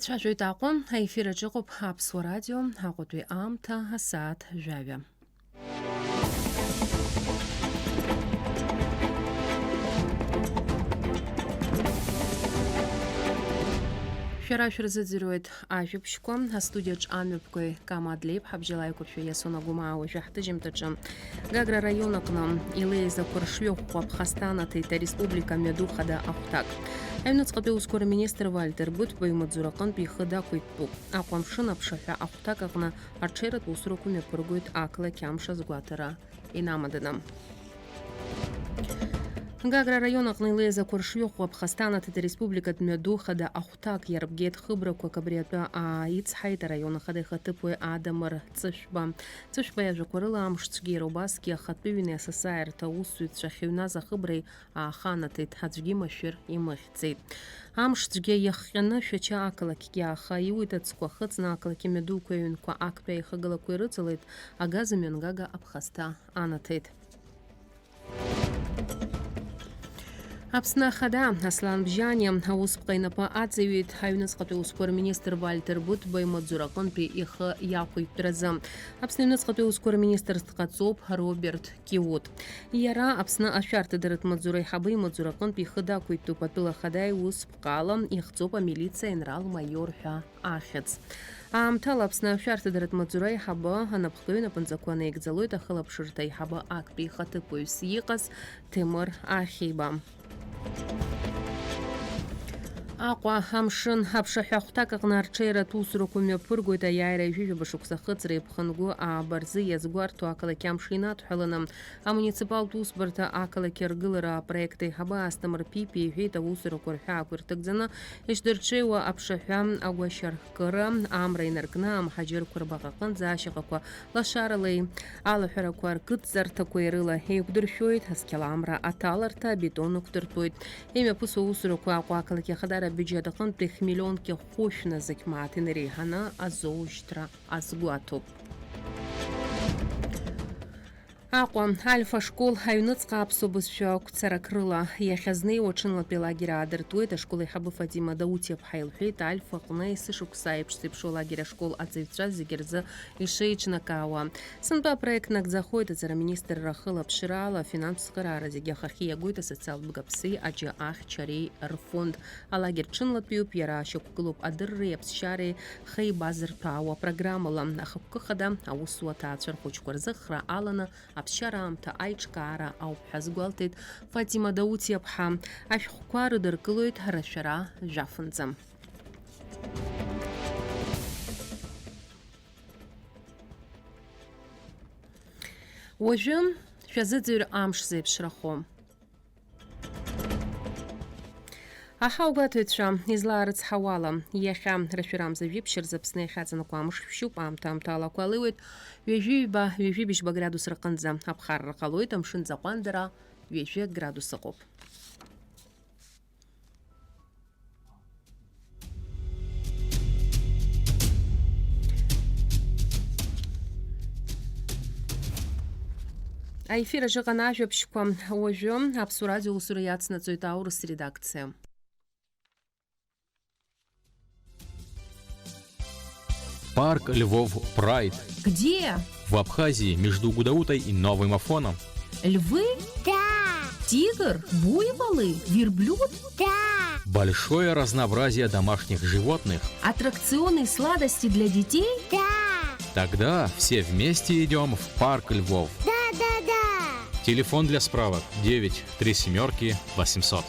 Шажуй такъом эфира жыгъуп Апсуэ радио хьэкъутуи ӏамтэ саат жъуаве. Шъуарашъур зэдзырует ажъопщкӏом студие чӏанъопкъой Камадлей хьабжьэлайкъушъо Ясона Гумао жъахьтыжьым тычӏым. Гагра районыкъным Илейзэ Куршъёхъу Пхъэстанатыйтэ Республика Медухъэдэ Ахъутак. Аҩныҵҟатәи ускор министр Вальтер Бутба имыдзураҟынтә ихыда қәиттәуп. Аҟәамшын аԥшаҳәа ахәҭак аҟны аҽеиратә усурақәа мҩаԥыргоит ақалақь амш азгәаҭара инамаданы. Гагра район аҟны Илейза Куршъёхъу Пхъэстанатыйтэ Республикатә Медухъэдэ Ахъутак иарбгеит хыбрақәак абри атәы ааицҳаит араион ахада ихаҭыԥуаҩ Адамыр Ҵышәба. Ҵышәба иажәақәа рыла амш цәгьара убасгьы ахатәыҩны асасааирҭа аусзуҩцәа ахьыҩназ ахыбреи ааханаҭеит, аӡәгьы машәыр имыхьӡеит. Амш цәгьа иахҟьаны шәача ақалақьгьы ааха иуит аӡқәа хыҵны ақалақь амҩадуқәа аҩнқәа актәи аихагылақәа ирыҵалеит, агаз амҩангага аԥхасҭа анаҭеит. Аԥсны ахада Аслан Бжьани аусԥҟа инапы аҵаҩит аҩныҵҟатәи ускор министр Вальтер Бутба имыдзураҟынтәи ихы иақәиҭтәразы. Аԥсны аҩныҵҟатәи ускор министрс дҟаҵоуп Роберт Киут. Иара Аԥсны ашәарҭадаратә маҵзура аиҳабы имыдзураҟынтәи ихы дақәиҭтәуп атәыла ахада иусԥҟала ихҵоуп амилициа енерал-майор ҳәа ахьӡ. Аамҭала Аԥсны ашәарҭадаратә маҵзура аиҳабы анапхгаҩ инапынҵақәа наигӡалоит ахылаԥшырҭа аиҳабы актәи ихаҭыԥуаҩс иҟаз Темыр Ахиба. Аҟәа амшын аԥшаҳәа ахәҭак аҟны арҽеиратә усурақәа мҩаԥыргоит аиааира ижәижәаба шықәса хыҵра еиԥхынгәы абарзы иазгәарҭо ақалақь амш инадҳәаланы амуниципалтә усбарҭа ақалақь аргылара апроект аиҳабы Асҭамыр Пипи иҳәеит аусурақәа рҳәаақәа ирҭагӡаны ишдырҽеиуа аԥшаҳәа агәашьаркыра амра инаркны амҳаџьырқәа рбаҟаҟынӡа ашьаҟақәа лашаралеи алаҳәарақәа ркыдҵарҭақәа ирыла еиқәдыршәоит, асқьала-амра аҭаларҭа абетон ықәдыртәоит. Имҩаԥысуа аусурақәа Аҟәа ақалақь ахадара бюджет аҟынтәи хә-миллионки хәышәны зықьмааҭ инареиҳаны азоужьҭра азгәаҭоуп. Аҟәа Альфа школ аҩныҵҟа аԥсуа бызшәа қәцарак рыла иахьазнеиуа ҽынлатәи лагер аадыртуеит. Ашкол аиҳабы Фатима Даутиаԥҳа илҳәеит, Альфа аҟны есышықәса аиԥш зеиԥшу алагер ашкол аҵаҩцәа зегьы рзы ишеиҿнакаауа. Сынтәа апроект нагӡахоит аҵара министрра ахылаԥшрала афинанстә цхыраара зегьы ахахьы иагоит асоциалтә бгааԥси аџьа ахьчареи рфонд. Алагер ҽынлатәиуп, иара ашьақәгылоуп адырреи аԥсшьареи хеибазырҭәаауа программала. Ахықәкы хада аусуа ҭаацәа рхәыҷқәа рзы хра аланы аԥсшьара аамҭа аиҿкаара ауп ҳәа азгәалҭеит Фатима Даутиаԥҳа. Ашәҟәқәа рыдыркылоит рашәара жәафынӡа. Уажәы шәазыӡырҩ амш зеиԥшрахо. Аҳаугәаҭаҩцәа излаарыцҳауала иахьа рашәарамза жәиԥшьыр Аԥсны иахьаҵанакуа амш шәшьуп, аамҭа-аамҭалақәа алеиуеит, ҩажәи-ҩба градус рҟынӡа аԥхарра ҟалоит, амшын ҵаҟәандара 2 градус ыҟоуп. Аефир аҿы ыҟан ажәабжьқәа, уажәы Аԥсуа радио усура иацнаҵоит аурыс редакциа. Парк Львов Прайд. Где? В Абхазии, между Гудаутой и Новым Афоном. Львы? Да. Тигр? Буйволы? Верблюд? Да. Большое разнообразие домашних животных. Аттракционы и сладости для детей? Да. Тогда все вместе идем в парк Львов. Да. Телефон для справок 937 800.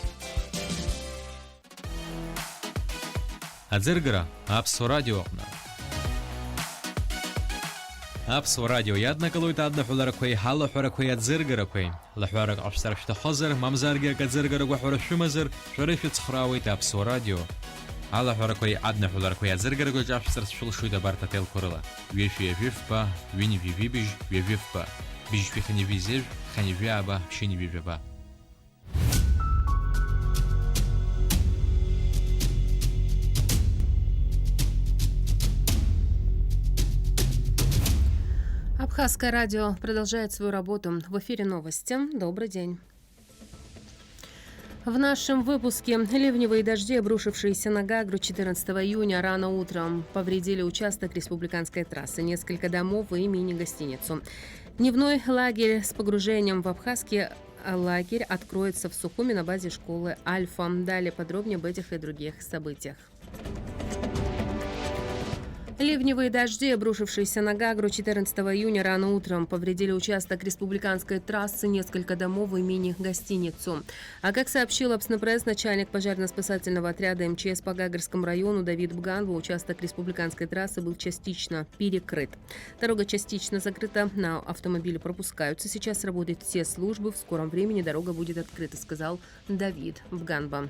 Адзыргара Апсуа радио. Апсуа радио иаднакылоит аднаҳәаларақәеи ҳалаҳәарақәеи аӡыргарақәеи. Лаҳәарак ҟаԥшьцара шәҭахозар, мамзаргьы ак аӡыргара гәаҳәара шәымазар, шәара ишәыцхраауеит Аԥсуа радио. Алаҳәарақәеи аднаҳәаларақәеи аӡыргарақәеи ҿаԥшьцарц шәылшоит абарҭ ателқәа рыла. Ҩышәи-ажәыфба, ҩынҩажәи-быжь, ҩажәыфба. Быжьшәи-ханҩажәи-зежә, ханҩажәи-ааба, ԥшьынҩажәи-жәаба. Абхазское радио продолжает свою работу. В эфире новости. Добрый день. В нашем выпуске ливневые дожди, обрушившиеся на Гагру 14 июня рано утром, повредили участок республиканской трассы, несколько домов и мини-гостиницу. Дневной лагерь с погружением в Абхазский лагерь откроется в Сухуми на базе школы «Альфа». Далее подробнее об этих и других событиях. Ливневые дожди, обрушившиеся на Гагру 14 июня рано утром, повредили участок республиканской трассы, несколько домов и мини-гостиницу. А как сообщил Апснепресс, начальник пожарно-спасательного отряда МЧС по Гагарскому району Давид Бганва, участок республиканской трассы был частично перекрыт. Дорога частично закрыта, на автомобили пропускаются. Сейчас работают все службы, в скором времени дорога будет открыта, сказал Давид Бганва.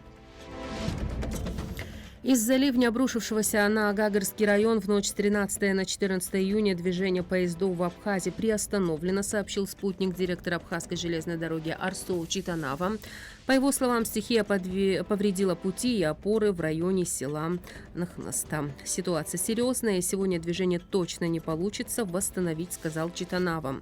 Из-за ливня, обрушившегося на Гагарский район в ночь с 13 на 14 июня, движение поездов в Абхазии приостановлено, сообщил спутник директора Абхазской железной дороги Арсо Читанава. По его словам, стихия повредила пути и опоры в районе села Нахнаста. Ситуация серьезная, и сегодня движение точно не получится восстановить, сказал Читанава.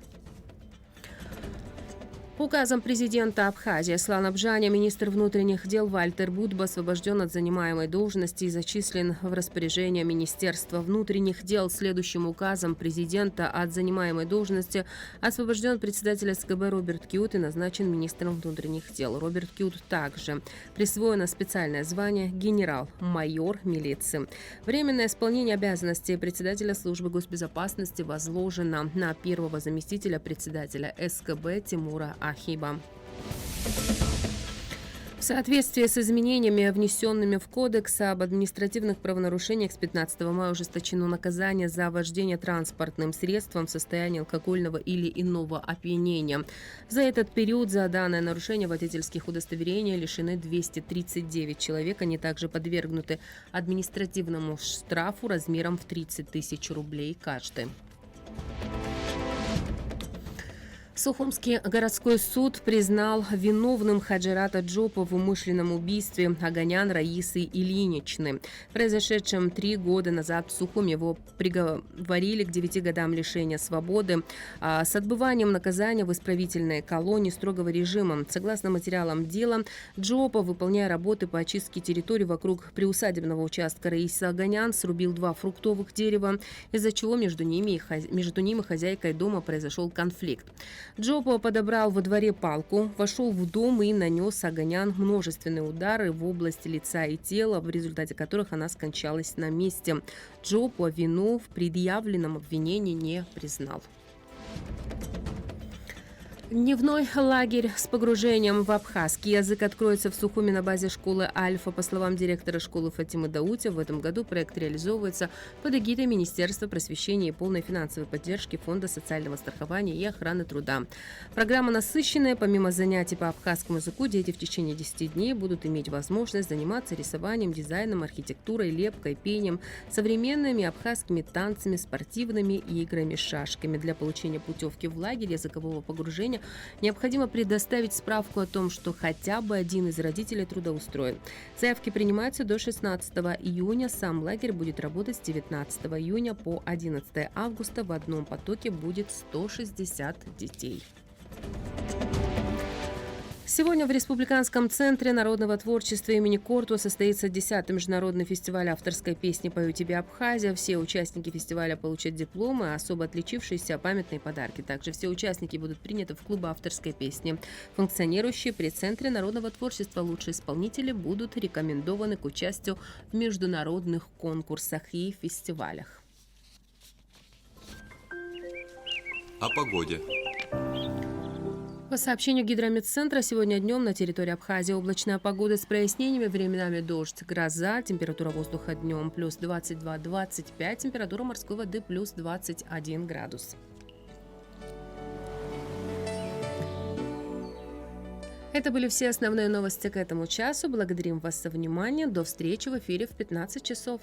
Указом президента Абхазии Аслана Бжаня министр внутренних дел Вальтер Будба освобожден от занимаемой должности и зачислен в распоряжение Министерства внутренних дел. Следующим указом президента от занимаемой должности освобожден председатель СКБ Роберт Кьют и назначен министром внутренних дел. Роберт Кьют также присвоено специальное звание генерал-майор милиции. Временное исполнение обязанностей председателя службы госбезопасности возложено на первого заместителя председателя СКБ Тимура Ахиба. В соответствии с изменениями, внесенными в Кодекс об административных правонарушениях, с 15 мая ужесточено наказание за вождение транспортным средством в состоянии алкогольного или иного опьянения. За этот период за данное нарушение водительских удостоверений лишены 239 человек. Они также подвергнуты административному штрафу размером в 30 тысяч рублей каждый. Сухумский городской суд признал виновным Хаджирата Джопа в умышленном убийстве Аганян Раисы Ильиничны. Произошедшем 3 года назад в Сухуми его приговорили к 9 годам лишения свободы с отбыванием наказания в исправительной колонии строгого режима. Согласно материалам дела, Джопа, выполняя работы по очистке территории вокруг приусадебного участка Раисы Аганян, срубил 2 фруктовых дерева, из-за чего между ними и хозяйкой дома произошел конфликт. Джопа подобрал во дворе палку, вошел в дом и нанес Аганян множественные удары в области лица и тела, в результате которых она скончалась на месте. Джопа вину в предъявленном обвинении не признал. Дневной лагерь с погружением в абхазский язык откроется в Сухуми на базе школы «Альфа». По словам директора школы Фатимы Даутия, в этом году проект реализовывается под эгидой Министерства просвещения и полной финансовой поддержки Фонда социального страхования и охраны труда. Программа насыщенная. Помимо занятий по абхазскому языку, дети в течение 10 дней будут иметь возможность заниматься рисованием, дизайном, архитектурой, лепкой, пением, современными абхазскими танцами, спортивными играми, шашками. Для получения путевки в лагерь языкового погружения необходимо предоставить справку о том, что хотя бы один из родителей трудоустроен. Заявки принимаются до 16 июня. Сам лагерь будет работать с 19 июня по 11 августа. В одном потоке будет 160 детей. Сегодня в Республиканском центре народного творчества имени Корту состоится 10-й международный фестиваль авторской песни «Пою тебе, Абхазия». Все участники фестиваля получат дипломы, а особо отличившиеся памятные подарки. Также все участники будут приняты в клуб авторской песни. Функционирующие при Центре народного творчества лучшие исполнители будут рекомендованы к участию в международных конкурсах и фестивалях. О погоде. По сообщению Гидрометцентра, сегодня днем на территории Абхазии облачная погода с прояснениями, временами дождь, гроза, температура воздуха днем плюс 22-25, температура морской воды плюс 21 градус. Это были все основные новости к этому часу. Благодарим вас за внимание. До встречи в эфире в 15 часов.